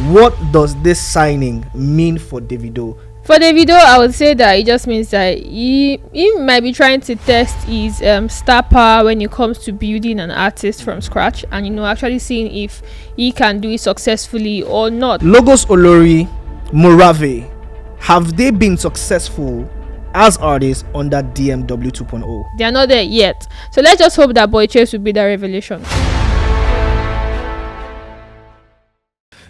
What does this signing mean for Davido? For Davido, I would say that it just means that he might be trying to test his star power when it comes to building an artist from scratch, and actually seeing if he can do it successfully or not. Logos Olori, Morave, have they been successful as artists under DMW 2.0? They are not there yet, so let's just hope that Boy Chase will be that revelation.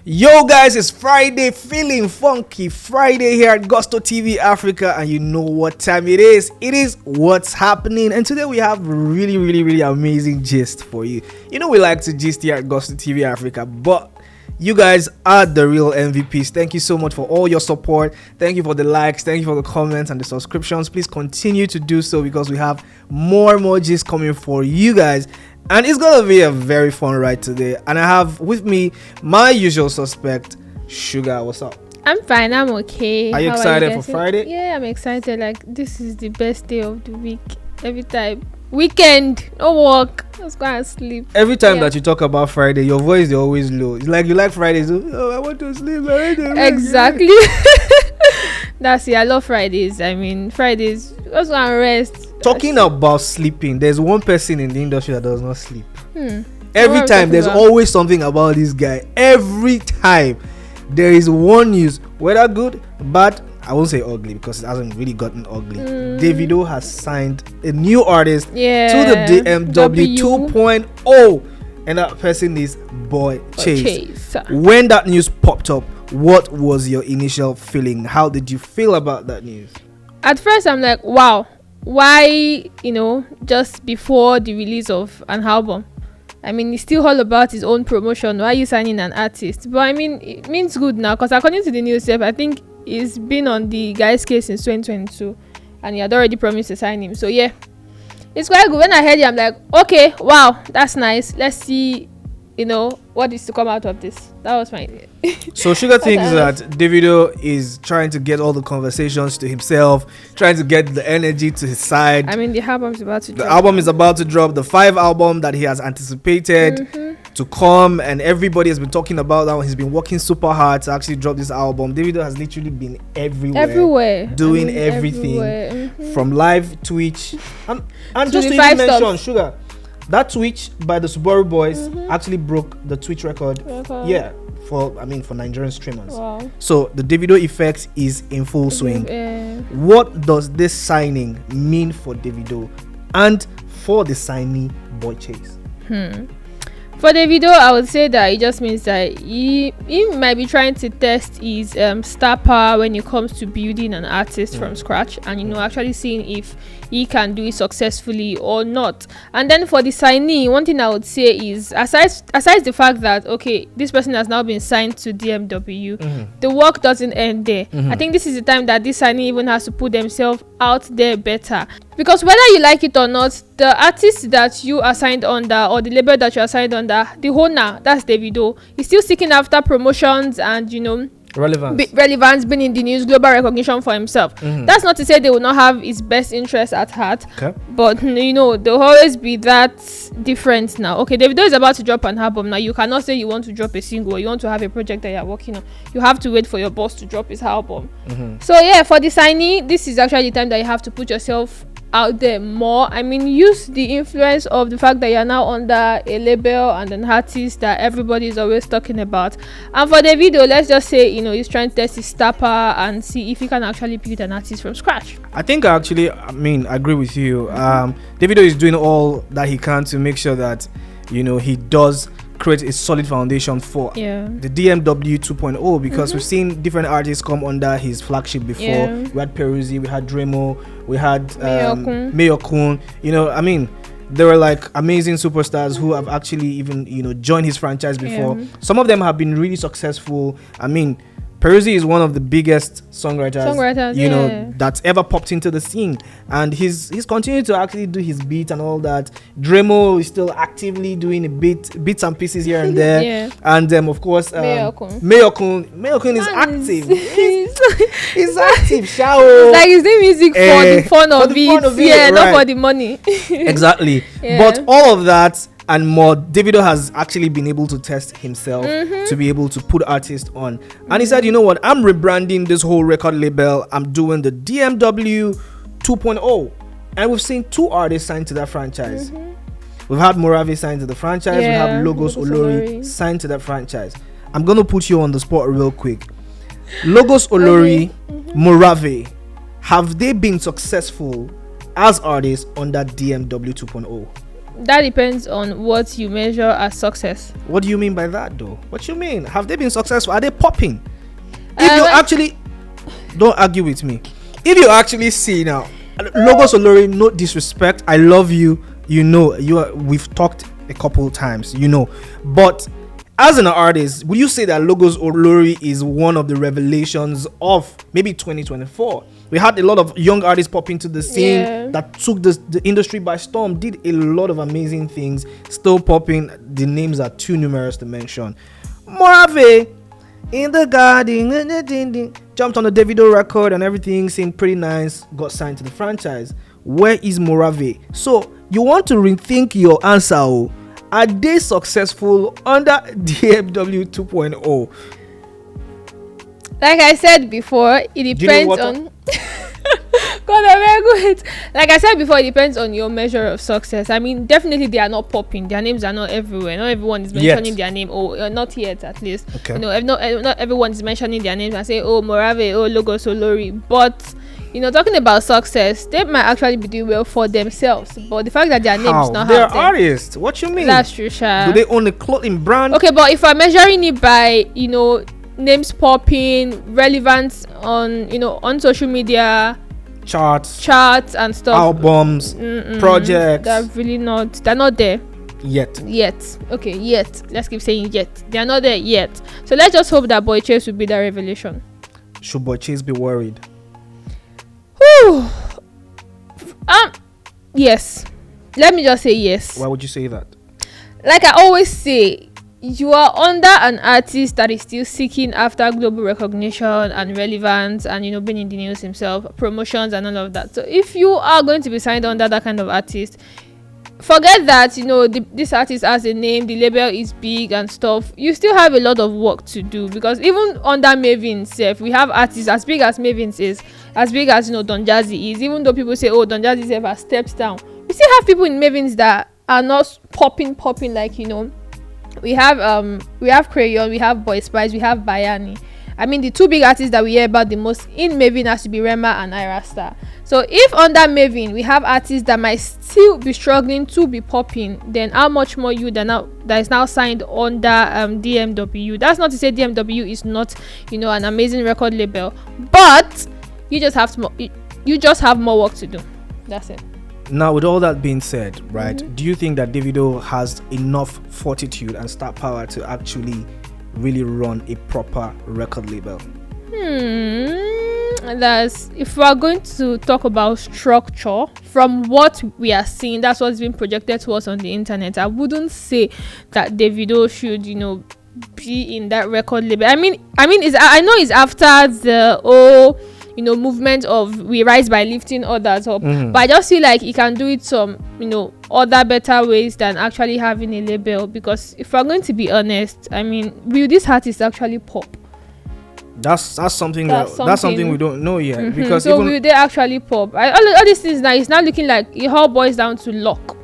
Yo guys, it's Friday, feeling funky Friday here at Gusto TV Africa, and you know what time it is. It is What's Happening, and today we have really amazing gist for you. We like to gist here at Gusto TV Africa, but you guys are the real MVPs. Thank you so much for all your support. Thank you for the likes, thank you for the comments and the subscriptions. Please continue to do so because we have more gist coming for you guys. And it's gonna be a very fun ride today. And I have with me my usual suspect, Sugar. What's up? I'm fine, I'm okay. Are you excited for Friday? Yeah, I'm excited. Like, this is the best day of the week. Every time. Weekend, no work. Let's go and sleep. Every time that you talk about Friday, your voice is always low. It's like you like Fridays. Oh, I want to sleep. Exactly. That's it. I love Fridays. I mean, Fridays, let's go and rest. Talking about sleeping, there's one person in the industry that does not sleep. Every time, there's always something about this guy. Every time there is one news, whether good, bad, I won't say ugly because it hasn't really gotten ugly. Davido has signed a new artist to the DMW 2.0, and that person is Boy Chase. When that news popped up, what was your initial feeling? How did you feel about that news? At first, I'm like, wow. Why, just before the release of an album? I mean, it's still all about his own promotion. Why are you signing an artist? But I mean, it means good now, because according to the news, I think he's been on the guy's case since 2022 and he had already promised to sign him. So yeah, it's quite good. When I heard it, I'm like, okay, wow, that's nice. Let's see, what is to come out of this. That was my So Sugar thinks that Davido is trying to get all the conversations to himself, trying to get the energy to his side. I mean, the album is about to drop. The album is about to drop, the 5 album that he has anticipated to come, and everybody has been talking about that one. He's been working super hard to actually drop this album. Davido has literally been everywhere. Doing everything. From live Twitch and just to even mention, Sugar, that Twitch by the Subaru Boys actually broke the Twitch record. Yeah, for Nigerian streamers. Wow. So the Davido effect is in full swing. What does this signing mean for Davido and for the signee Boy Chase? For Davido, I would say that it just means that he might be trying to test his star power when it comes to building an artist from scratch, and actually seeing if he can do it successfully or not. And then for the signee, one thing I would say is, aside the fact that this person has now been signed to DMW, the work doesn't end there. I think this is the time that this signee even has to put themselves out there better, because whether you like it or not, the artist that you are signed under or the label that you are signed under, the owner, that's Davido, is still seeking after promotions and relevance, being in the news, global recognition for himself. That's not to say they will not have his best interest at heart, but there'll always be that difference now. Davido is about to drop an album now. You cannot say you want to drop a single or you want to have a project that you're working on. You have to wait for your boss to drop his album. So yeah, for the signee, this is actually the time that you have to put yourself out there more. I mean, use the influence of the fact that you're now under a label and an artist that everybody is always talking about. And for Davido, let's just say he's trying to test his star power and see if he can actually build an artist from scratch. I agree with you. Davido is doing all that he can to make sure that he does create a solid foundation for the DMW 2.0, because we've seen different artists come under his flagship before. We had Peruzzi, we had Dremo, we had Mayokun. There were like amazing superstars who have actually even joined his franchise before. Some of them have been really successful. Peruzzi is one of the biggest songwriters that's ever popped into the scene, and he's continued to actually do his beat and all that. Dremo is still actively doing bits and pieces here and there. And of course Mayokun is active. He's active. It's like he's doing music for the fun of it, not for the money. Exactly. But all of that and more. Davido has actually been able to test himself to be able to put artists on. And he said, you know what, I'm rebranding this whole record label. I'm doing the DMW 2.0. And we've seen 2 artists signed to that franchise. We've had Morave signed to the franchise. We have Logos Olori signed to that franchise. I'm going to put you on the spot real quick. Logos Olori, Morave, have they been successful as artists on that DMW 2.0? That depends on what you measure as success. What do you mean by that, though? What you mean? Have they been successful? Are they popping? If you actually... Don't argue with me. If you actually see now, Logos Olori, no disrespect, I love you. You know, we've talked a couple times, you know. But as an artist, would you say that Logos Olori is one of the revelations of maybe 2024? We had a lot of young artists pop into the scene that took the industry by storm, did a lot of amazing things, still popping. The names are too numerous to mention. Morave, in the garden, jumped on the Davido record and everything seemed pretty nice, got signed to the franchise. Where is Morave? So you want to rethink your answer. Are they successful under DMW 2.0? Like I said before, it depends on... God, I'm very good. Like I said before, it depends on your measure of success. I mean, definitely they are not popping. Their names are not everywhere. Not everyone is mentioning their name, or not yet, at least. Okay. You know, not everyone is mentioning their names and say, oh, Morave, oh, Logos Olori. But, you know, talking about success, they might actually be doing well for themselves. But the fact that their name is not they're out there, artists. What you mean? That's true, Sha. Do they own a clothing brand? Okay, but if I'm measuring it by, you know, names popping, relevance on, you know, on social media, charts and stuff, albums, projects, they're not there yet. Okay, let's keep saying yet. They're not there yet. So let's just hope that Boy Chase will be the revelation. Should Boy Chase be worried? Yes, let me just say yes. Why would you say that? Like I always say, you are under an artist that is still seeking after global recognition and relevance and, you know, being in the news himself, promotions and all of that. So if you are going to be signed under that kind of artist, forget that, you know, this artist has a name, the label is big and stuff. You still have a lot of work to do, because even under Mavin, we have artists as big as Mavin is, as big as, you know, Don Jazzy is. Even though people say, oh, Don Jazzy has stepped down, we still have people in Mavins that are not popping like, you know. We have Crayon, we have Boy Spice, we have Bayani. I mean, the 2 big artists that we hear about the most in Mavin has to be Rema and Ira Star. So if under Mavin we have artists that might still be struggling to be popping, then how much more you that is now signed under DMW? That's not to say DMW is not, you know, an amazing record label, but you just have more work to do. That's it. Now, with all that being said, right, do you think that Davido has enough fortitude and star power to actually really run a proper record label? That's, if we are going to talk about structure, from what we are seeing, that's what's been projected to us on the internet. I wouldn't say that Davido should, you know, be in that record label. I mean, I know it's after the you know, movement of we rise by lifting others up, but I just feel like he can do it some, you know, other better ways than actually having a label. Because if we're going to be honest, I mean, will this artist actually pop? That's something we don't know yet. Because so will they actually pop? All these things now, it's now looking like it all boils down to luck.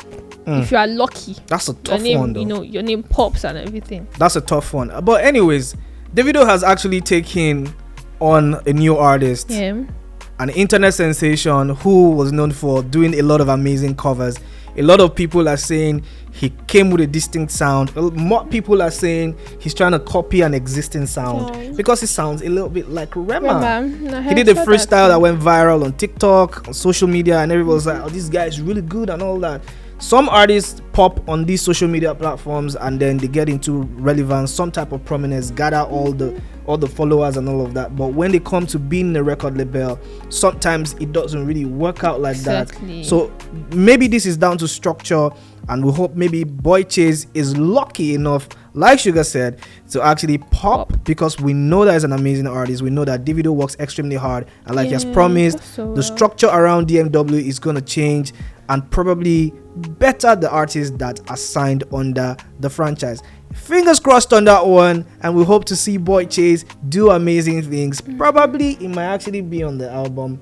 If you are lucky, that's a tough one though. You know, your name pops and everything. That's a tough one. But anyways, Davido has actually taken on a new artist, an internet sensation who was known for doing a lot of amazing covers. A lot of people are saying he came with a distinct sound. More people are saying he's trying to copy an existing sound because it sounds a little bit like Rema. He did a freestyle that went viral on TikTok, on social media, and everybody was like, oh, this guy is really good and all that. Some artists pop on these social media platforms and then they get into relevance, some type of prominence, gather all the followers and all of that. But when they come to being in a record label, sometimes it doesn't really work out like that. So maybe this is down to structure, and we hope maybe Boy Chase is lucky enough, like Sugar said, to actually pop, because we know that he's an amazing artist. We know that Davido works extremely hard, and like he has promised, the structure around DMW is going to change, and probably better the artists that are signed under the franchise. Fingers crossed on that one, and we hope to see Boy Chase do amazing things. Probably it might actually be on the album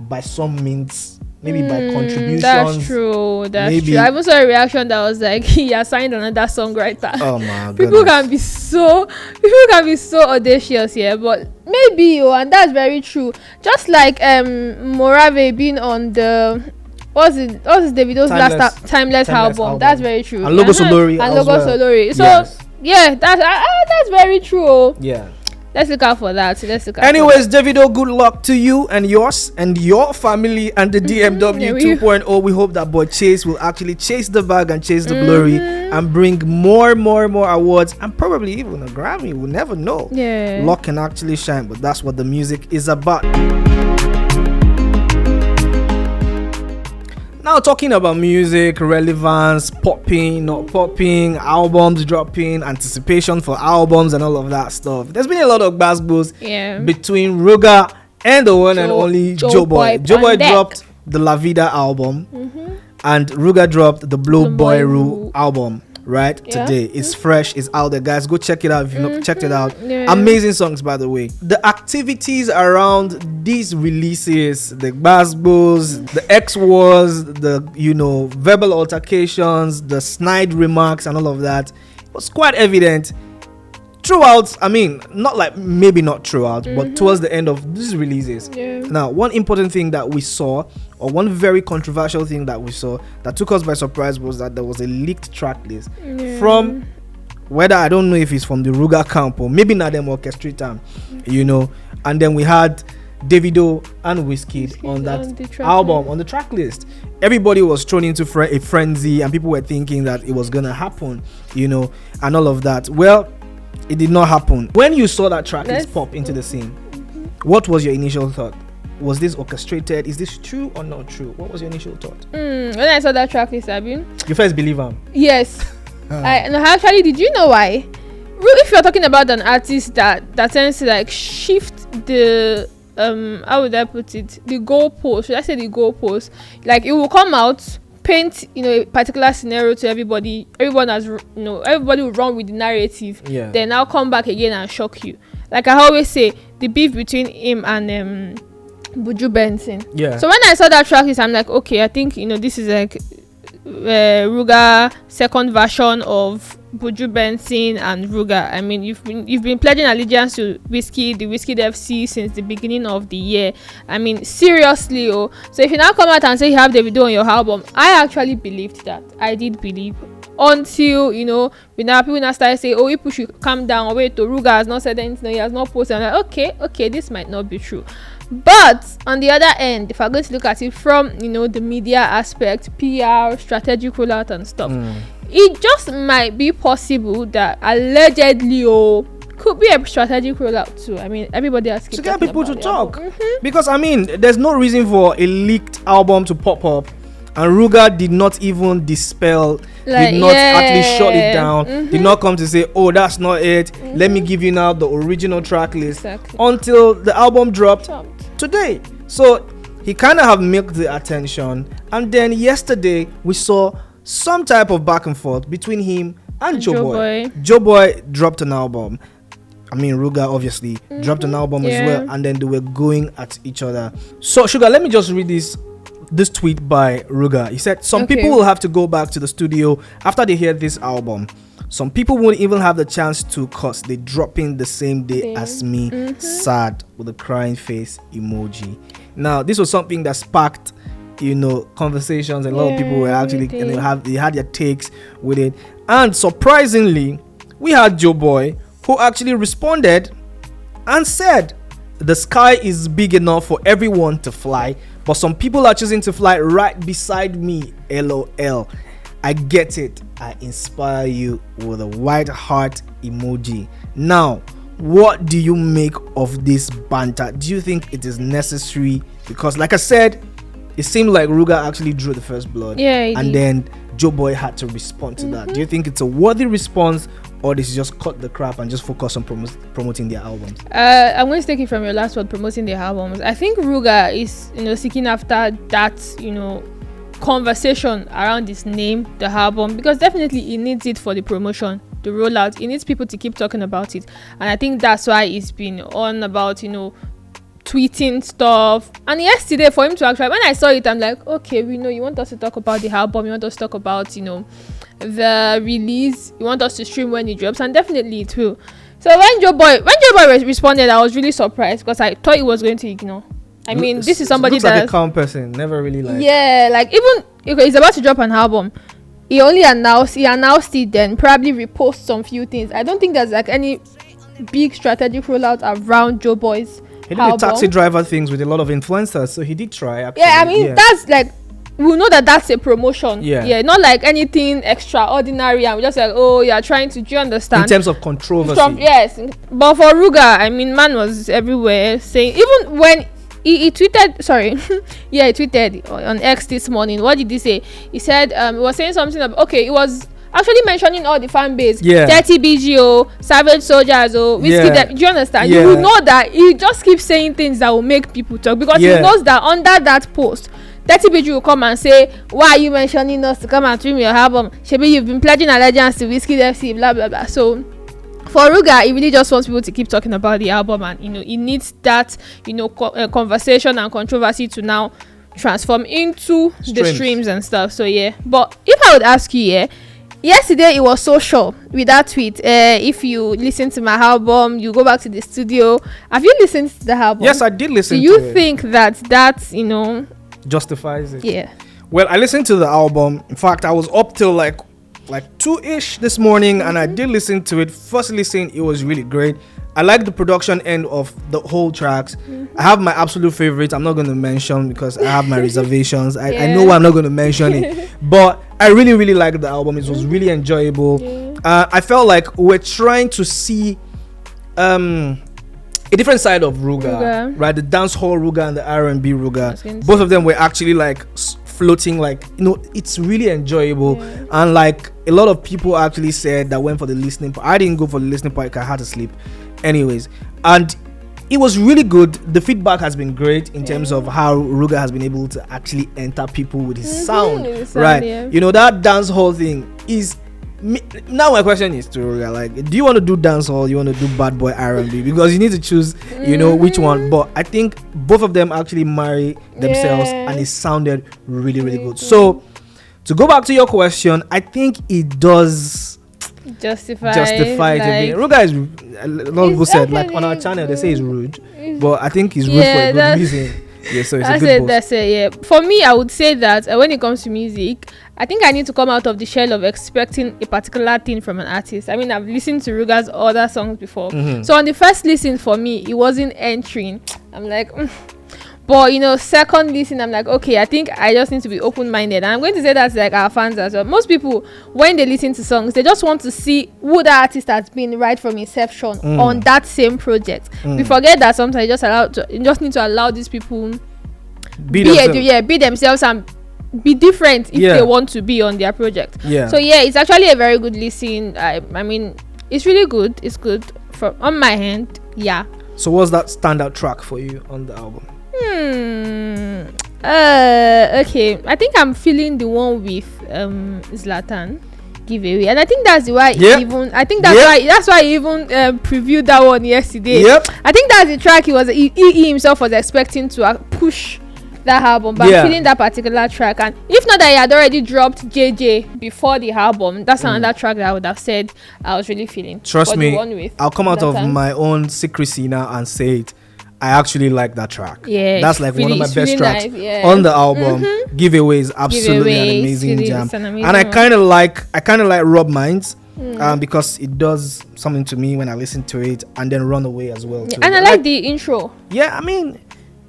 by some means, maybe by contributions. That's true. True. I even saw a reaction that was like, he assigned another songwriter. Oh my god. People can be so audacious here, but maybe, and that's very true. Just like Morave being on the what's Davido's last Timeless album. That's very true. And Logo Solori. And Logo Solori. So yeah, that's very true. Yeah. Let's look out for that. Anyways, Davido, good luck to you and yours and your family and the DMW 2.0. We hope that Boy Chase will actually chase the bag and chase the glory and bring more awards and probably even a Grammy. We'll never know. Yeah. Luck can actually shine, but that's what the music is about. Now talking about music, relevance, popping, not popping, albums dropping, anticipation for albums and all of that stuff. There's been a lot of basketballs between Ruga and the one and only Joeboy. Joeboy dropped the La Vida album and Ruga dropped the Blow Boy Rule album. Right today it's fresh, it's out there, guys. Go check it out if you've not checked it out. Amazing songs, by the way. The activities around these releases, the basketballs, the X wars, the verbal altercations, the snide remarks and all of that was quite evident throughout. I mean, maybe not throughout, but towards the end of these releases. Now, one important thing that we saw, or one very controversial thing that we saw that took us by surprise, was that there was a leaked track list from, whether I don't know if it's from the Ruga camp or maybe not them orchestrator, and then we had Davido and Wizkid on that album on the track list. Everybody was thrown into a frenzy, and people were thinking that it was gonna happen, and all of that. Well, it did not happen. When you saw that track list pop into the scene, what was your initial thought? Was this orchestrated? Is this true or not true? What was your initial thought? When I saw that track list, you first believe him? Yes. Actually, did you know why? If you're talking about an artist that tends to shift the how would I put it? The goalpost. Should I say the goalpost? It will come out, paint a particular scenario to everybody. Everybody will run with the narrative. Then I'll come back again and shock you. Like I always say, the beef between him and Buju Benson. So when I saw that track list, I'm like, okay, I think this is like Ruga second version of Buju Benson and Ruga. I mean, you've been pledging allegiance to Wizkid, the Wizkid FC, since the beginning of the year. I mean, seriously, So if you now come out and say you have Davido on your album, I actually believed that. I did believe. Until people now started saying, oh, people should calm down, or wait, Ruga has not said anything, he has not posted. I'm like, okay, this might not be true. But on the other end, if I'm going to look at it from the media aspect, PR, strategic rollout and stuff, it just might be possible that allegedly could be a strategic rollout too. I mean, everybody has to get people to talk, because I mean, there's no reason for a leaked album to pop up, and Ruga did not even dispel, did not actually shut it down, did not come to say, oh, that's not it, let me give you now the original track list, until the album dropped today. So he kind of have milked the attention, and then yesterday we saw some type of back and forth between him and Joeboy. Joeboy dropped an album. I mean, Ruga obviously dropped an album as well, and then they were going at each other. So Sugar, let me just read this tweet by Ruga. He said, some people will have to go back to the studio after they hear this album. Some people won't even have the chance to, cause they drop in the same day as me. Sad, with a crying face emoji. Now, this was something that sparked conversations, and a lot of people were actually they had their takes with it. And surprisingly, we had Joeboy, who actually responded and said, the sky is big enough for everyone to fly, but some people are choosing to fly right beside me. LOL. I get it. I inspire you, with a white heart emoji. Now, what do you make of this banter? Do you think it is necessary? Because like I said, it seemed like Ruga actually drew the first blood, and then Joeboy had to respond to that. Do you think it's a worthy response, or this is just cut the crap and just focus on promoting their albums? I'm going to take it from your last word, promoting their albums. I think Ruga is seeking after that conversation around his name, the album, because definitely he needs it for the promotion, the rollout. He needs people to keep talking about it, and I think that's why he's been on about, tweeting stuff. And yesterday, for him to actually, when I saw it, I'm like, okay, we know you want us to talk about the album, you want us to talk about the release, you want us to stream when it drops, and definitely it will. So when Joeboy responded, I was really surprised because I thought he was going to ignore. I mean, this is somebody that like a calm person, never really like. Yeah, like even he's about to drop an album, he announced it, then probably repost some few things. I don't think there's like any big strategic rollout around Joeboy's. He did the taxi driver things with a lot of influencers, so he did try. Actually. Yeah, I mean that's like, we know that's a promotion. Yeah, not like anything extraordinary, and we just like, oh, you're trying to, do you understand? In terms of controversy. Yes, but for Ruga, I mean, man was everywhere saying, even when he tweeted, he tweeted on X this morning. What did he say? He said he was saying something about, okay, he was actually mentioning all the fan base, 30 BGO, Savage Soldiers, Whiskey. Do you understand? You will know that he just keeps saying things that will make people talk, because he knows that under that post 30 BG will come and say, why are you mentioning us to come and stream your album? Shebi, you've been pledging allegiance to Whiskey FC, blah blah blah. So for Ruga, he really just wants people to keep talking about the album, and he needs that conversation and controversy to now transform into the streams and stuff. So but if I would ask you, yesterday it was so sure with that tweet. If you listen to my album, you go back to the studio. Have you listened to the album? Yes, I did listen. Do you think that justifies it? Yeah. Well, I listened to the album. In fact, I was up till like 2ish this morning, and I did listen to it. First listen, it was really great. I like the production end of the whole tracks. I have my absolute favorites. I'm not going to mention because I have my reservations. I know I'm not going to mention it, but I really, really liked the album. It was really enjoyable. I felt like we're trying to see a different side of Ruga, right? The dancehall Ruga and the R&B Ruga. Both of them were actually like floating, like, it's really enjoyable. And like a lot of people actually said that went for the listening part. I didn't go for the listening part because I had to sleep anyways, and it was really good. The feedback has been great in terms of how Ruga has been able to actually enter people with his sound, right? That dancehall thing is now my question is to Ruga, like, do you want to do dancehall, you want to do bad boy R&B? Because you need to choose which one. But I think both of them actually marry themselves, and it sounded really, really good. So to go back to your question, I think it does justify it. Ruga is, a lot of people said, like on our channel they say he's rude, but I think he's rude for a good reason. So it's that's it. For me, I would say that when it comes to music, I think I need to come out of the shell of expecting a particular thing from an artist. I mean, I've listened to Ruga's other songs before, so on the first listen, for me, it wasn't entering. I'm like, but second listen, I'm like, okay, I think I just need to be open-minded. And I'm going to say that's like our fans as well. Most people, when they listen to songs, they just want to see who the artist has been right from inception on that same project. We forget that sometimes you just need to allow these people be themselves and be different if they want to be on their project. So it's actually a very good listen. I mean, it's really good. It's good on my hand. So what's that standout track for you on the album? Okay, I think I'm feeling the one with Zlatan, Giveaway, and I think that's why that's why he even previewed that one yesterday. I think that's the track he himself was expecting to push that album, but I'm feeling that particular track. And if not that he had already dropped JJ before the album, that's another track that I would have said I was really feeling. Trust me, I'll come out of my own secrecy now and say it. I actually like that track. That's like one of my best tracks on the album. Giveaway is absolutely an amazing jam, and I kind of like Rob Minds, because it does something to me when I listen to it, and then Runaway as well. And I like the intro. I mean,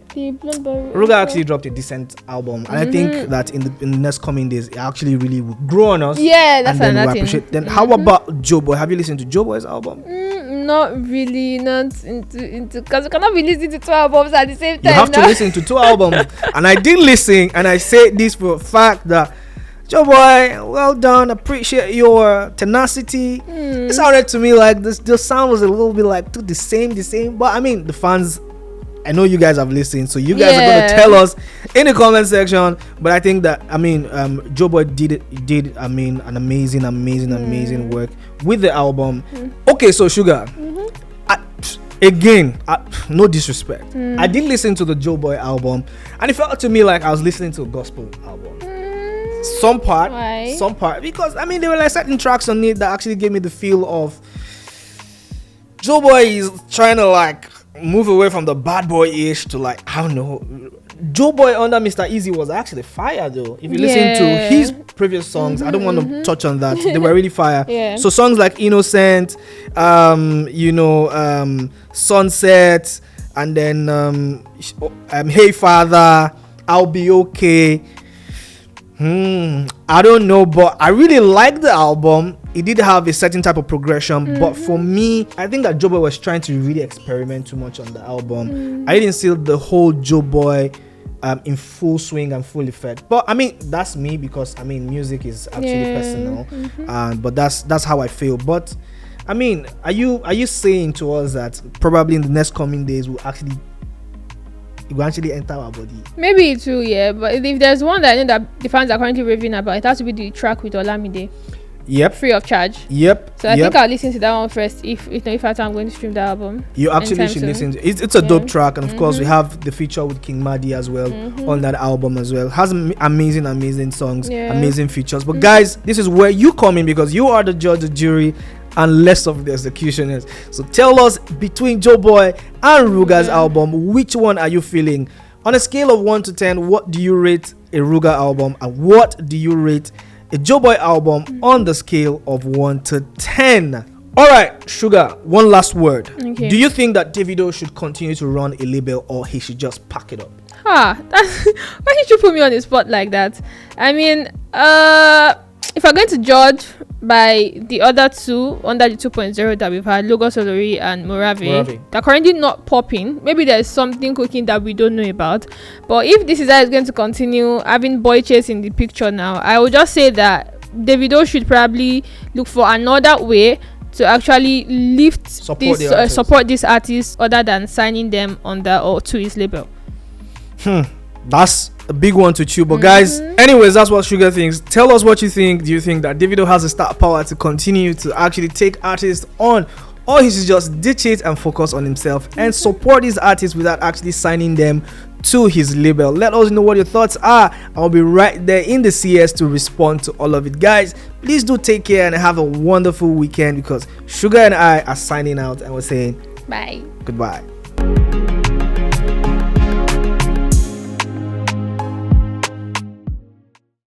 Ruga actually dropped a decent album, and I think that in the next coming days it actually really will grow on us. That's and then we'll appreciate. Then how about Joeboy? Have you listened to Joeboy's album? Not really, not into because you cannot be listening to 2 albums at the same time. You have to listen to 2 albums, and I did listen, and I say this for a fact that Joeboy, well done, appreciate your tenacity. It sounded to me like the sound was a little bit like the same, but I mean the fans I know you guys have listened, so you guys are going to tell us in the comment section. But I think that Joeboy did an amazing work with the album. Okay, so Sugar, again, no disrespect, I did listen to the Joeboy album, and it felt to me like I was listening to a gospel album. Some part, because there were like certain tracks on it that actually gave me the feel of Joeboy is trying to like move away from the bad boy ish to like, I don't know. Joeboy under Mr. Easy was actually fire though. If you listen to his previous songs, I don't want to touch on that. They were really fire. So songs like Innocent, Sunset, and then Hey Father, I'll Be Okay. I don't know, but I really like the album. It did have a certain type of progression, but for me, I think that Joeboy was trying to really experiment too much on the album. I didn't see the whole Joeboy in full swing and full effect. But that's me, because music is actually personal, but that's how I feel. But are you saying to us that probably in the next coming days it will actually enter our body? Maybe it will, but if there's one that I know that the fans are currently raving about, it has to be the track with Olamide. Free of charge. So I think I'll listen to that one first if I'm going to stream the album. You actually should listen to it. It's a dope track, and of course we have the feature with King Madi as well on that album as well. Has amazing songs, amazing features. But guys, this is where you come in, because you are the judge, the jury, and less of the executioners. So tell us, between Joeboy and Ruga's album, which one are you feeling? On a scale of 1 to 10, what do you rate a Ruga album, and what do you rate a Joeboy album on the scale of 1 to 10? All right, Sugar, one last word. Do you think that Davido should continue to run a label, or he should just pack it up? Why did you put me on the spot like that? If I'm going to judge by the other two under the 2.0 that we've had, Logos Olori and Morave, they're currently not popping. Maybe there's something cooking that we don't know about. But if this is how it's going to continue, having Boy Chase in the picture now, I would just say that Davido should probably look for another way to actually support these artists other than signing them under or to his label. That's a big one to chew. But guys, anyways, that's what Sugar thinks. Tell us what you think. Do you think that Davido has the star power to continue to actually take artists on, or he should just ditch it and focus on himself and support these artists without actually signing them to his label? Let us know what your thoughts are. I'll be right there in the CS to respond to all of it. Guys, please do take care and have a wonderful weekend, because Sugar and I are signing out and we're saying bye. Goodbye.